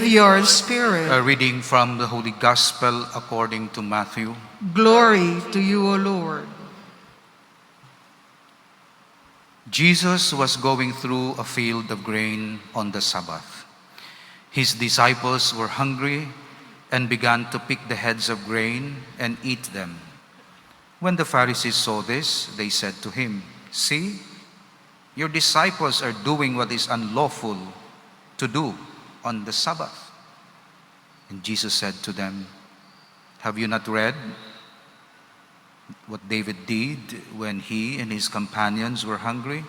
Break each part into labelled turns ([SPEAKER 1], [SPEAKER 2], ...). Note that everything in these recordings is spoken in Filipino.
[SPEAKER 1] your spirit.
[SPEAKER 2] A reading from the Holy Gospel according to Matthew.
[SPEAKER 1] Glory to you, O Lord.
[SPEAKER 2] Jesus was going through a field of grain on the Sabbath. His disciples were hungry and began to pick the heads of grain and eat them. When the Pharisees saw this, they said to him, "See, your disciples are doing what is unlawful to do on the Sabbath." And Jesus said to them, "Have you not read what David did when he and his companions were hungry?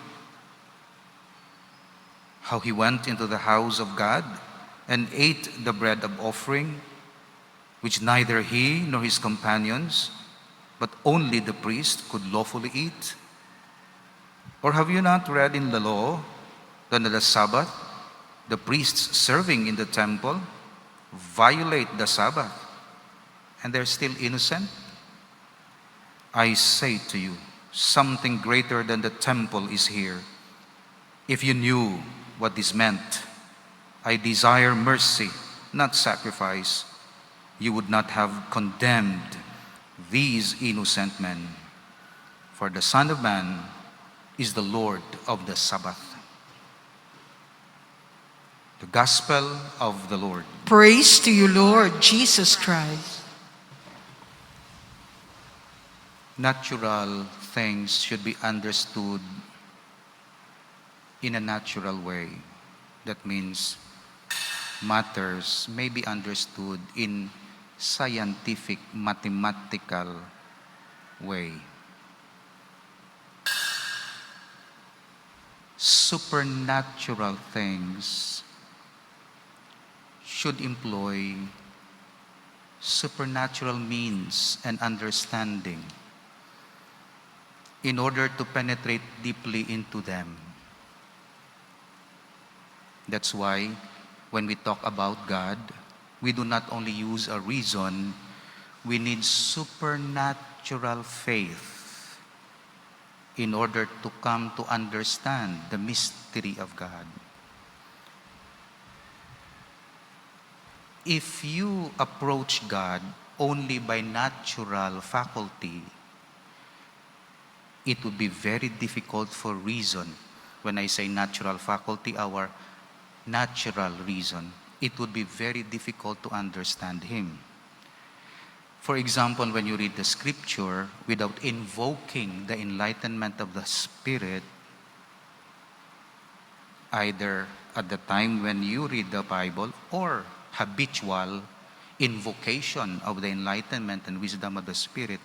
[SPEAKER 2] How he went into the house of God and ate the bread of offering, which neither he nor his companions, but only the priest could lawfully eat? Or have you not read in the law that on the Sabbath, the priests serving in the temple violate the Sabbath, and they're still innocent? I say to you, something greater than the temple is here. If you knew what this meant, I desire mercy, not sacrifice, you would not have condemned these innocent men. For the Son of Man is the Lord of the Sabbath." The Gospel of the Lord.
[SPEAKER 1] Praise to you, Lord Jesus Christ.
[SPEAKER 2] Natural things should be understood in a natural way. That means matters may be understood in scientific, mathematical way. Supernatural things should employ supernatural means and understanding in order to penetrate deeply into them. That's why when we talk about God, we do not only use a reason, we need supernatural faith in order to come to understand the mystery of God. If you approach God only by natural faculty, it would be very difficult for reason. When I say natural faculty, our natural reason, it would be very difficult to understand Him. For example, when you read the scripture without invoking the enlightenment of the Spirit, either at the time when you read the Bible or habitual invocation of the enlightenment and wisdom of the Spirit,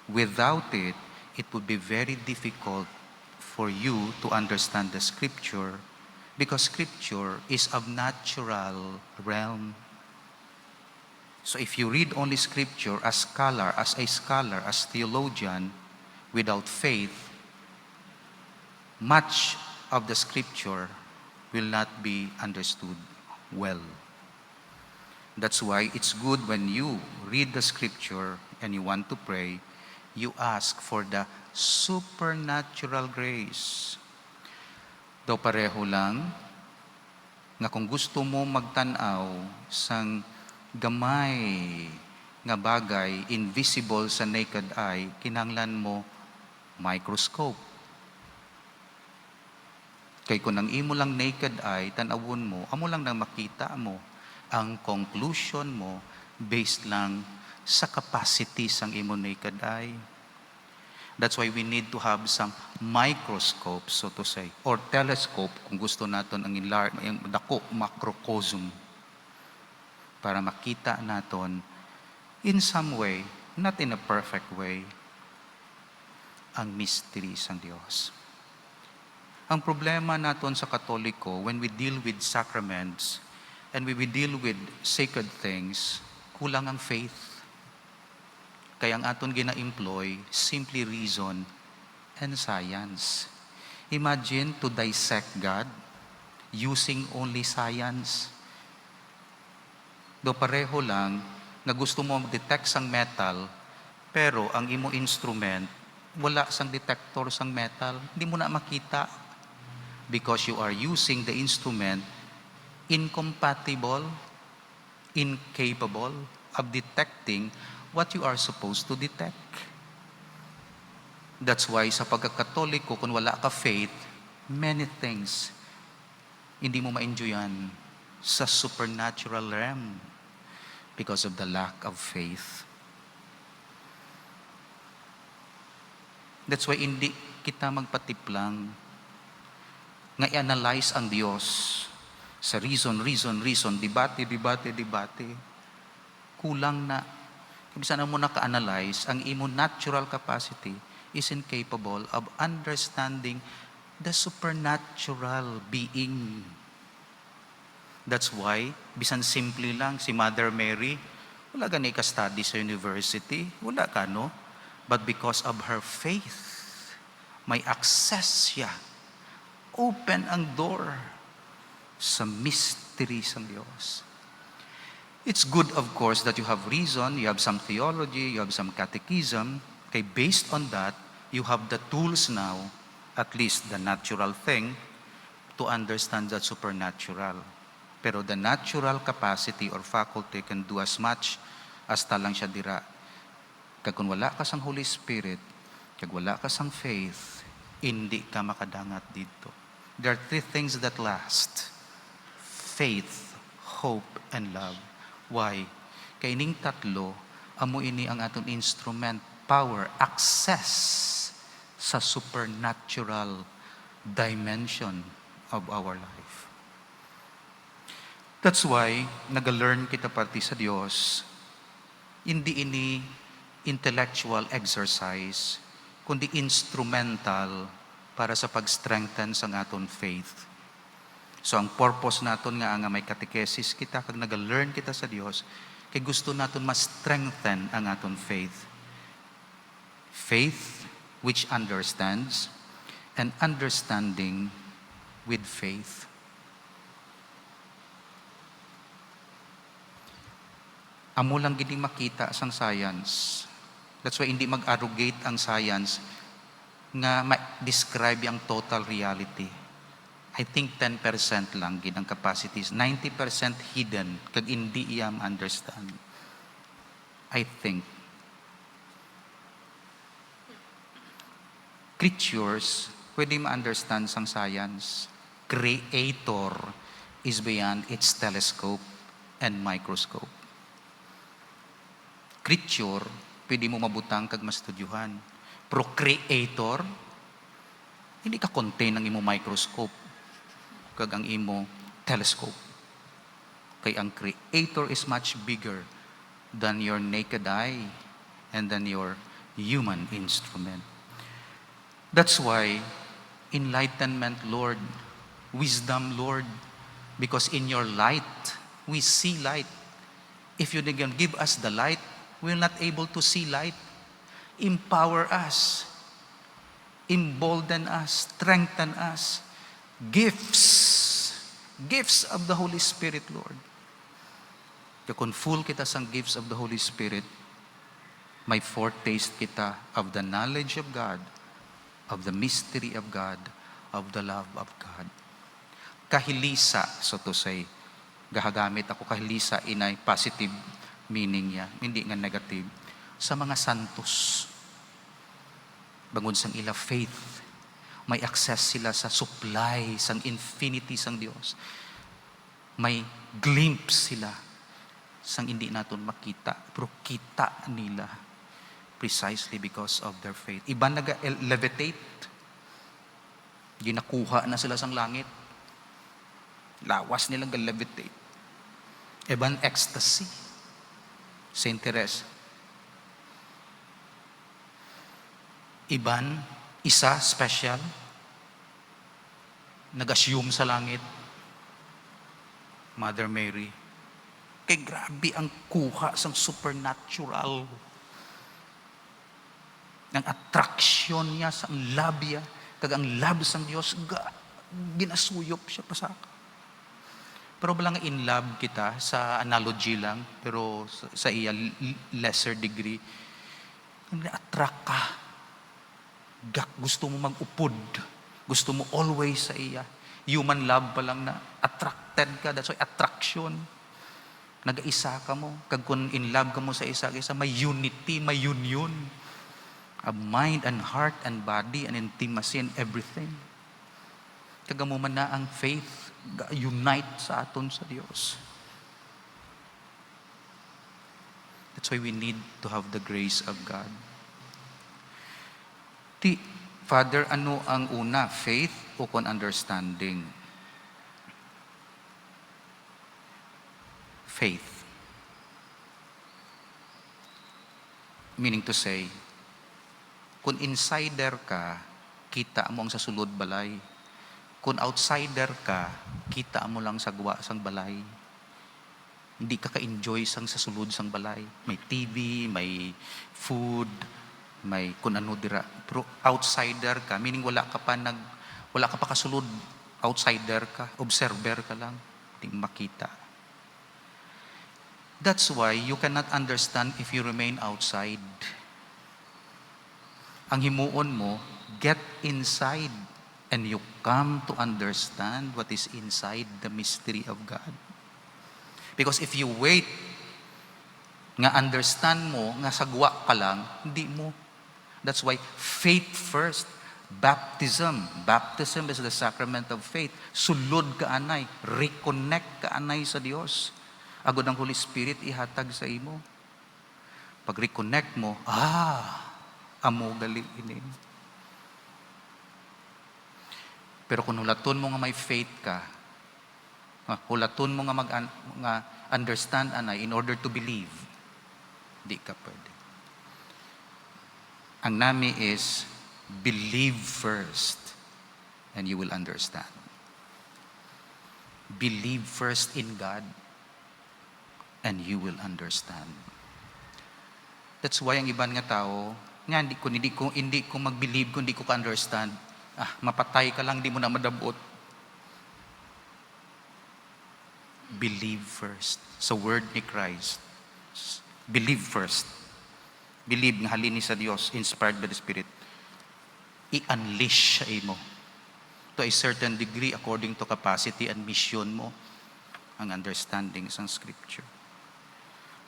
[SPEAKER 2] without it, it would be very difficult for you to understand the scripture, because scripture is of natural realm. So if you read only scripture as a scholar, as theologian, without faith, much of the scripture will not be understood well. That's why it's good when you read the scripture and you want to pray, you ask for the supernatural grace. Do pareho lang nga kung gusto mo magtanaw sang gamay nga bagay invisible sa naked eye, kinahanglan mo microscope. Kay kung ang imo lang naked eye, tanawon mo, amo lang nang makita mo. Ang conclusion mo based lang sa capacity sang imo naked eye. That's why we need to have some microscope, so to say, or telescope kung gusto naton ang dako, macrocosm, para makita naton in some way, not in a perfect way, ang mystery sang Dios. Ang problema naton sa Katoliko, when we deal with sacraments and we deal with sacred things, kulang ang faith. Kaya ang aton gina-employ, simply reason and science. Imagine to dissect God using only science. Do pareho lang na gusto mo mag-detect sang metal, pero ang imo instrument, wala sang detector sang metal, hindi mo na makita because you are using the instrument incompatible incapable of detecting what you are supposed to detect. That's why sa pagkakatoliko, kung wala ka faith, many things hindi mo ma-enjoy yan sa supernatural realm because of the lack of faith. That's why hindi kita magpatiplang nga i-analyze ang Diyos sa reason, debate. Kulang na. Kung sana mo naka-analyze, ang imo natural capacity is incapable of understanding the supernatural being. That's why, bisan simple lang, si Mother Mary, wala gani ka-study sa university, wala ka, no? But because of her faith, may access siya. Open ang door sa mysteries ng Diyos. It's good, of course, that you have reason, you have some theology, you have some catechism. Okay, based on that, you have the tools now, at least the natural thing, to understand that supernatural. Pero the natural capacity or faculty can do as much as talang siya dira. Kag kung wala ka sang Holy Spirit, kag wala ka sang faith, hindi ka makadangat dito. There are 3 things that last. Faith, hope, and love. Why? Kay ining tatlo, amo ini ang aton instrument, power, access sa supernatural dimension of our life. That's why, nag-learn kita pati sa Diyos, hindi ini intellectual exercise, kundi instrumental para sa pag-strengthen sa aton faith. So ang purpose naton nga may catechesis kita, kag nag-learn kita sa Dios, kay gusto naton ma-strengthen ang aton faith. Faith which understands, and understanding with faith. Amo lang gini makita sang science. That's why hindi mag-arrogate ang science nga ma-describe ang total reality. I think 10% lang gid ang capacities, 90% hidden kag hindi iyam understand. I think creatures pwede ma-understand sang science. Creator is beyond its telescope and microscope. Creature pwede mo mabutang kag mastudyuhan. Pero creator, hindi ka contain ng imo microscope kag ang imo telescope. Kay ang creator is much bigger than your naked eye and than your human instrument. That's why enlightenment, Lord, wisdom, Lord, because in your light we see light. If you didn't give us the light, we're not able to see light. Empower us, embolden us, strengthen us. Gifts of the Holy Spirit, Lord. Kung full kita sang gifts of the Holy Spirit, may foretaste kita of the knowledge of God, of the mystery of God, of the love of God. Kahilisa, so to say, gahagamit ako kahilisa in a positive meaning niya, hindi nga negative, sa mga santos. Bangod sang ila faith, may access sila sa supply, sang infinity sang Dios. May glimpse sila sang hindi naton makita, pero kita nila precisely because of their faith. Iba naga-levitate, ginakuha na sila sang langit, lawas nilang ga-levitate. Iban ecstasy, Saint Teresa. Iban, isa, special, nag-assume sa langit, Mother Mary. Kay grabe ang kuha sang supernatural. Ang attraction niya sa love niya, kag ang love sang Dios, ginasuyop siya pasaka. Pero balang in love kita, sa analogy lang, pero sa iya lesser degree, na-attract ka. Gusto mo mag-upod. Gusto mo always sa iya. Human love pa lang na attracted ka. That's why attraction. Nag-isa ka mo. Kag kung in love ka mo sa isa-isa, may unity, may union. A mind and heart and body and intimacy and everything. Kagamo man na ang faith, unite sa aton sa Dios. That's why we need to have the grace of God. Father, ano ang una? Faith o kon understanding? Faith. Meaning to say, kung insider ka, kita mo ang sa sulod balay. Kung outsider ka, kita mo lang sa guwa sang balay. Hindi ka ka-enjoy sang sa sulod sang balay. May TV, may food, may kung ano dira. Pero outsider ka, meaning wala ka pa kasulod. Outsider ka, observer ka lang. Hindi makita. That's why you cannot understand if you remain outside. Ang himuon mo, get inside and you come to understand what is inside the mystery of God. Because if you wait, nga understand mo, nga sagwa ka lang, hindi mo. That's why faith first. Baptism. Baptism is the sacrament of faith. Sulod ka anay. Reconnect ka anay sa Diyos. Agod ang Holy Spirit ihatag sa imo. Pag reconnect mo, amo gali ini. Pero kung hulaton mo nga may faith ka, hulaton mo nga understand anay in order to believe, di ka pwede. Ang nami is believe first and you will understand. Believe first in God and you will understand. That's why ang iban nga tao, nga hindi ko mag-believe, kung hindi ko ka-understand, mapatay ka lang, di mo na madabot. Believe first. Sa word ni Christ. Believe first. Believe nga halini sa Dios, inspired by the Spirit. I-unleash sa imo. To a certain degree, according to capacity and mission mo, ang understanding sa Scripture.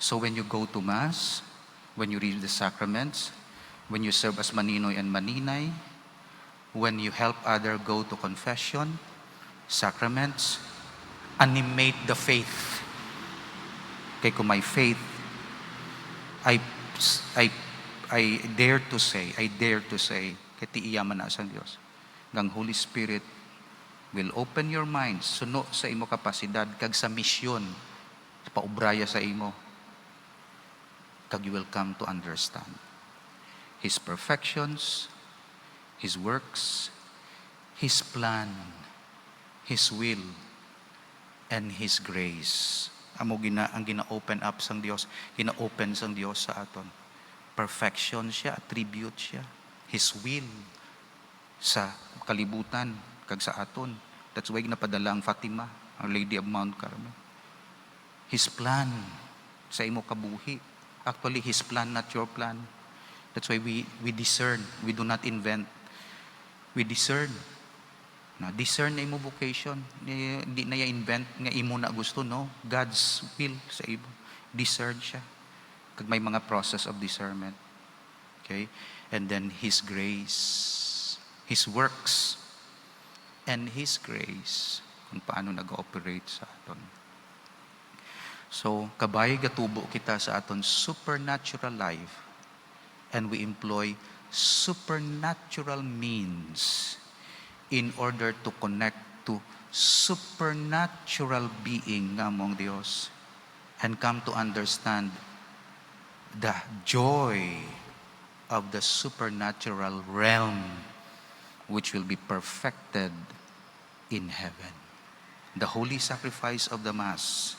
[SPEAKER 2] So when you go to Mass, when you read the sacraments, when you serve as maninoy and maninay, when you help other go to confession, sacraments, animate the faith. Kaya kung may faith, I dare to say, kati iyaman na sa Diyos, ang Holy Spirit will open your minds, suno sa imo kapasidad, kag sa misyon, paubraya sa imo, kag you will come to understand His perfections, His works, His plan, His will, and His grace. Amo ang gina-open up sang Dios, gina-open sang Dios sa aton. Perfection siya, attribute siya. His will sa kalibutan, kag sa aton. That's why ginapadala ang Fatima, ang Lady of Mount Carmel. His plan sa imo kabuhi. Actually, His plan, not your plan. That's why we discern. We do not invent. We discern. Discern na imo vocation. Di na invent nga imo na gusto, no? God's will sa imo. Discern siya. Kag may mga process of discernment. Okay? And then His grace. His works. And His grace. Kung paano nag-ooperate sa aton. So, kabay gatubo kita sa aton supernatural life, and we employ supernatural means in order to connect to supernatural being nga among Dios and come to understand the joy of the supernatural realm which will be perfected in heaven. The holy sacrifice of the Mass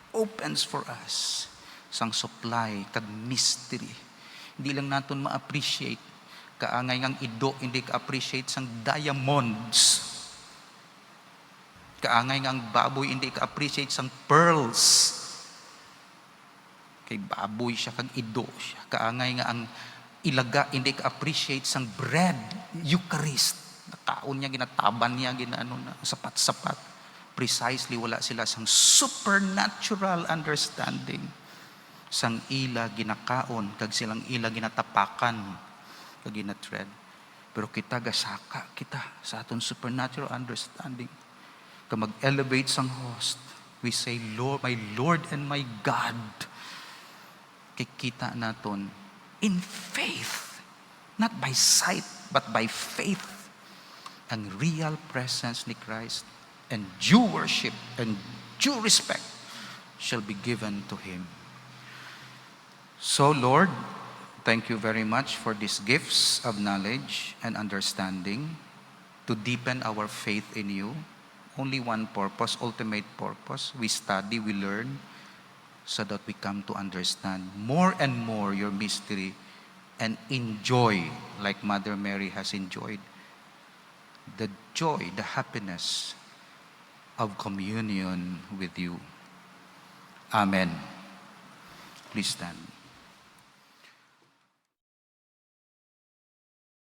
[SPEAKER 2] opens for us sang supply kag mystery. Hindi lang naton ma-appreciate kaangay ngang ido, hindi ka-appreciate sang diamonds. Kaangay ngang baboy, hindi ka-appreciate sang pearls. Kay baboy siya kag ido siya. Kaangay nga ang ilaga, hindi ka-appreciate sang bread, Eucharist. Nakaon niya, ginataban niya, ginaano na, sapat-sapat. precisely wala sila sang supernatural understanding. Sang ila ginakaon, kag silang ila ginatapakan, kag ginatread. Pero kita gasaka kita sa aton supernatural understanding. Kag mag-elevate sang host, we say, Lord, my Lord and my God. Kikita naton in faith, not by sight, but by faith, ang real presence ni Christ, and due worship and due respect shall be given to Him. So, Lord, thank you very much for these gifts of knowledge and understanding to deepen our faith in you. Only one purpose, ultimate purpose. We study, we learn, so that we come to understand more and more your mystery and enjoy, like Mother Mary has enjoyed, the joy, the happiness of communion with you. Amen. Please stand.